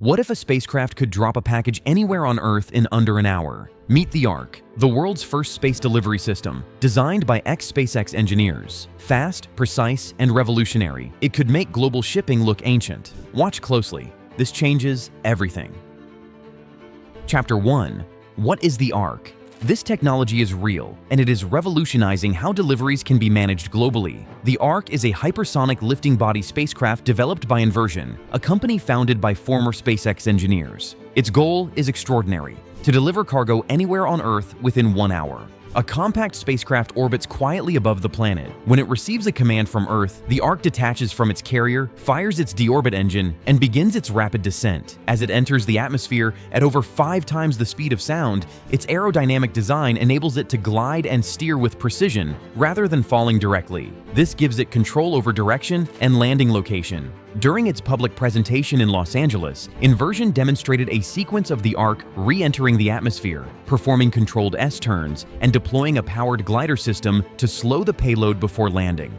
What if a spacecraft could drop a package anywhere on Earth in under an hour? Meet the Ark, the world's first space delivery system, designed by ex-SpaceX engineers. Fast, precise, and revolutionary, it could make global shipping look ancient. Watch closely. This changes everything. Chapter 1. What is the Ark? This technology is real, and it is revolutionizing how deliveries can be managed globally. The Ark is a hypersonic lifting body spacecraft developed by Inversion, a company founded by former SpaceX engineers. Its goal is extraordinary: to deliver cargo anywhere on Earth within 1 hour. A compact spacecraft orbits quietly above the planet. When it receives a command from Earth, the Ark detaches from its carrier, fires its deorbit engine, and begins its rapid descent. As it enters the atmosphere at over 5 times the speed of sound, its aerodynamic design enables it to glide and steer with precision rather than falling directly. This gives it control over direction and landing location. During its public presentation in Los Angeles, Inversion demonstrated a sequence of the Ark re-entering the atmosphere, performing controlled S-turns, and deploying a powered glider system to slow the payload before landing.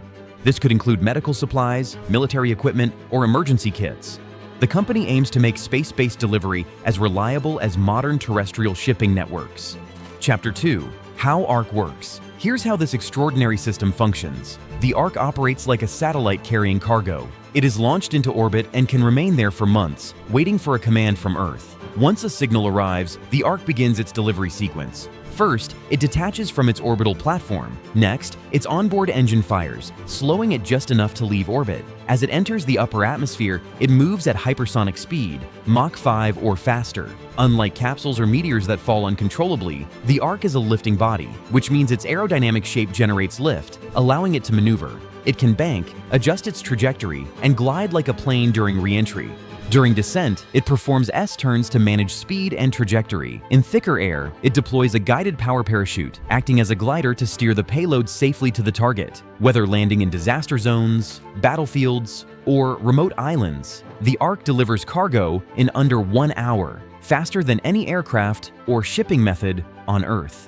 This could include medical supplies, military equipment, or emergency kits. The company aims to make space-based delivery as reliable as modern terrestrial shipping networks. Chapter 2. How Ark works. Here's how this extraordinary system functions. The Ark operates like a satellite carrying cargo. It is launched into orbit and can remain there for months, waiting for a command from Earth. Once a signal arrives, the Ark begins its delivery sequence. First, it detaches from its orbital platform. Next, its onboard engine fires, slowing it just enough to leave orbit. As it enters the upper atmosphere, it moves at hypersonic speed, Mach 5 or faster. Unlike capsules or meteors that fall uncontrollably, the Ark is a lifting body, which means its aerodynamic shape generates lift, allowing it to maneuver. It can bank, adjust its trajectory, and glide like a plane during re-entry. During descent, it performs S-turns to manage speed and trajectory. In thicker air, it deploys a guided power parachute, acting as a glider to steer the payload safely to the target. Whether landing in disaster zones, battlefields, or remote islands, the Ark delivers cargo in under 1 hour, faster than any aircraft or shipping method on Earth.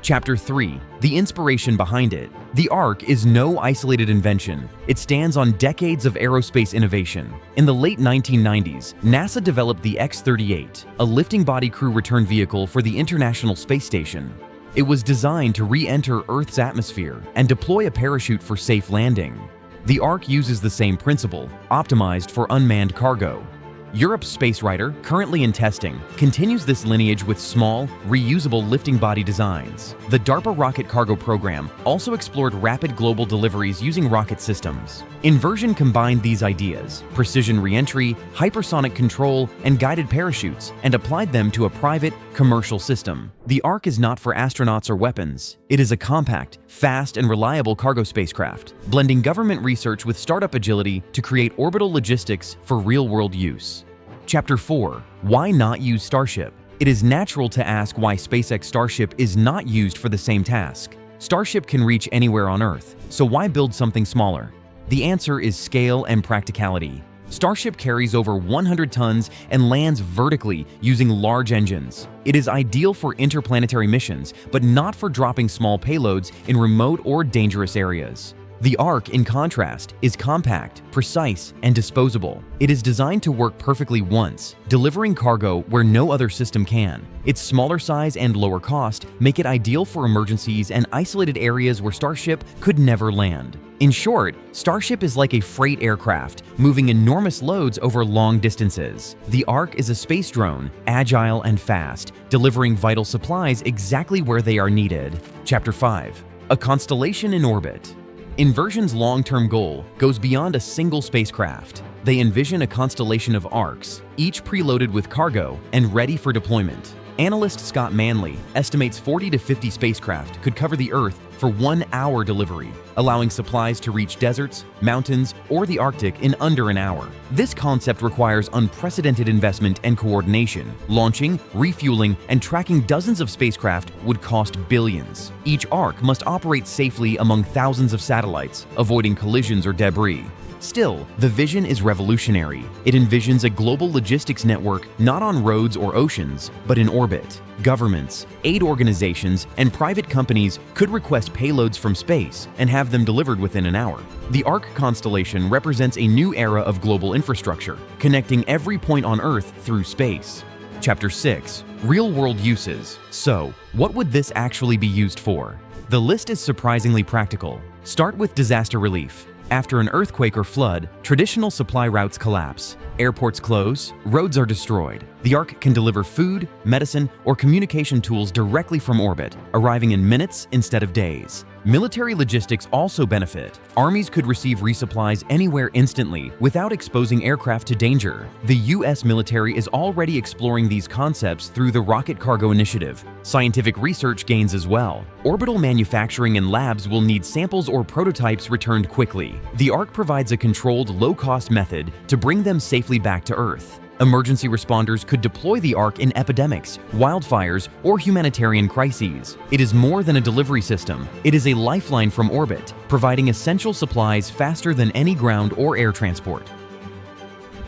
Chapter 3. The inspiration behind it. The Ark is no isolated invention. It stands on decades of aerospace innovation. In the late 1990s, NASA developed the X-38, a lifting body crew return vehicle for the International Space Station. It was designed to re-enter Earth's atmosphere and deploy a parachute for safe landing. The Ark uses the same principle, optimized for unmanned cargo. Europe's Space Rider, currently in testing, continues this lineage with small, reusable lifting body designs. The DARPA rocket cargo program also explored rapid global deliveries using rocket systems. Inversion combined these ideas, precision re-entry, hypersonic control, and guided parachutes, and applied them to a private, commercial system. The Ark is not for astronauts or weapons. It is a compact, fast, and reliable cargo spacecraft, blending government research with startup agility to create orbital logistics for real-world use. Chapter 4. Why not use Starship? It is natural to ask why SpaceX Starship is not used for the same task. Starship can reach anywhere on Earth, so why build something smaller? The answer is scale and practicality. Starship carries over 100 tons and lands vertically using large engines. It is ideal for interplanetary missions, but not for dropping small payloads in remote or dangerous areas. The Ark, in contrast, is compact, precise, and disposable. It is designed to work perfectly once, delivering cargo where no other system can. Its smaller size and lower cost make it ideal for emergencies and isolated areas where Starship could never land. In short, Starship is like a freight aircraft, moving enormous loads over long distances. The Ark is a space drone, agile and fast, delivering vital supplies exactly where they are needed. Chapter 5. A constellation in orbit. Inversion's long-term goal goes beyond a single spacecraft. They envision a constellation of Arks, each preloaded with cargo and ready for deployment. Analyst Scott Manley estimates 40 to 50 spacecraft could cover the Earth for 1 hour delivery, allowing supplies to reach deserts, mountains, or the Arctic in under an hour. This concept requires unprecedented investment and coordination. Launching, refueling, and tracking dozens of spacecraft would cost billions. Each Ark must operate safely among thousands of satellites, avoiding collisions or debris. Still, the vision is revolutionary. It envisions a global logistics network not on roads or oceans, but in orbit. Governments, aid organizations, and private companies could request payloads from space and have them delivered within an hour. The Arc constellation represents a new era of global infrastructure, connecting every point on Earth through space. Chapter 6. Real-world uses. So, what would this actually be used for? The list is surprisingly practical. Start with disaster relief. After an earthquake or flood, traditional supply routes collapse. Airports close, roads are destroyed. The Arc can deliver food, medicine, or communication tools directly from orbit, arriving in minutes instead of days. Military logistics also benefit. Armies could receive resupplies anywhere instantly without exposing aircraft to danger. The US military is already exploring these concepts through the Rocket Cargo Initiative. Scientific research gains as well. Orbital manufacturing and labs will need samples or prototypes returned quickly. The Arc provides a controlled, low-cost method to bring them safely back to Earth. Emergency responders could deploy the Arc in epidemics, wildfires, or humanitarian crises. It is more than a delivery system. It is a lifeline from orbit, providing essential supplies faster than any ground or air transport.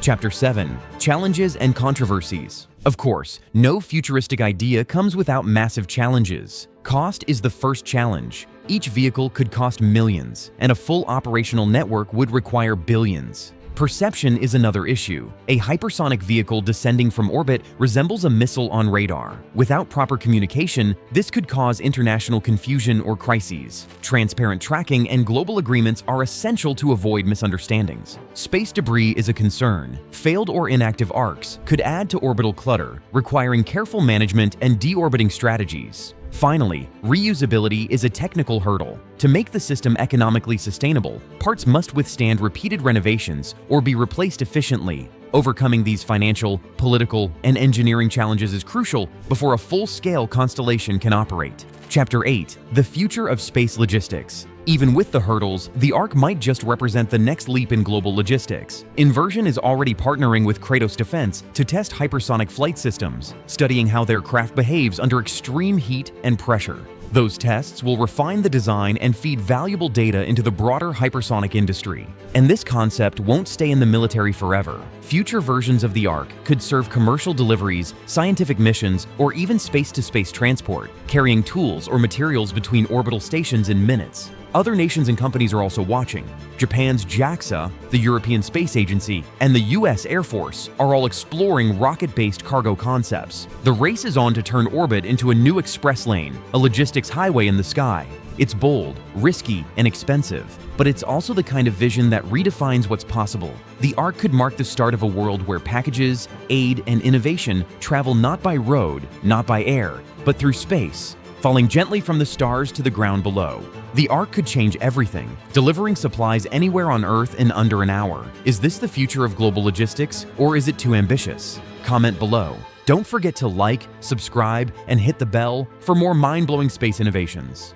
Chapter 7. Challenges and controversies. Of course, no futuristic idea comes without massive challenges. Cost is the first challenge. Each vehicle could cost millions, and a full operational network would require billions. Perception is another issue. A hypersonic vehicle descending from orbit resembles a missile on radar. Without proper communication, this could cause international confusion or crises. Transparent tracking and global agreements are essential to avoid misunderstandings. Space debris is a concern. Failed or inactive arcs could add to orbital clutter, requiring careful management and deorbiting strategies. Finally, reusability is a technical hurdle. To make the system economically sustainable, parts must withstand repeated renovations or be replaced efficiently. Overcoming these financial, political, and engineering challenges is crucial before a full-scale constellation can operate. Chapter 8. The future of space logistics. Even with the hurdles, the Arc might just represent the next leap in global logistics. Inversion is already partnering with Kratos Defense to test hypersonic flight systems, studying how their craft behaves under extreme heat and pressure. Those tests will refine the design and feed valuable data into the broader hypersonic industry. And this concept won't stay in the military forever. Future versions of the Arc could serve commercial deliveries, scientific missions, or even space-to-space transport, carrying tools or materials between orbital stations in minutes. Other nations and companies are also watching. Japan's JAXA, the European Space Agency, and the US Air Force are all exploring rocket-based cargo concepts. The race is on to turn orbit into a new express lane, a logistics highway in the sky. It's bold, risky, and expensive, but it's also the kind of vision that redefines what's possible. The Arc could mark the start of a world where packages, aid, and innovation travel not by road, not by air, but through space, falling gently from the stars to the ground below. The Arc could change everything, delivering supplies anywhere on Earth in under an hour. Is this the future of global logistics, or is it too ambitious? Comment below. Don't forget to like, subscribe, and hit the bell for more mind-blowing space innovations.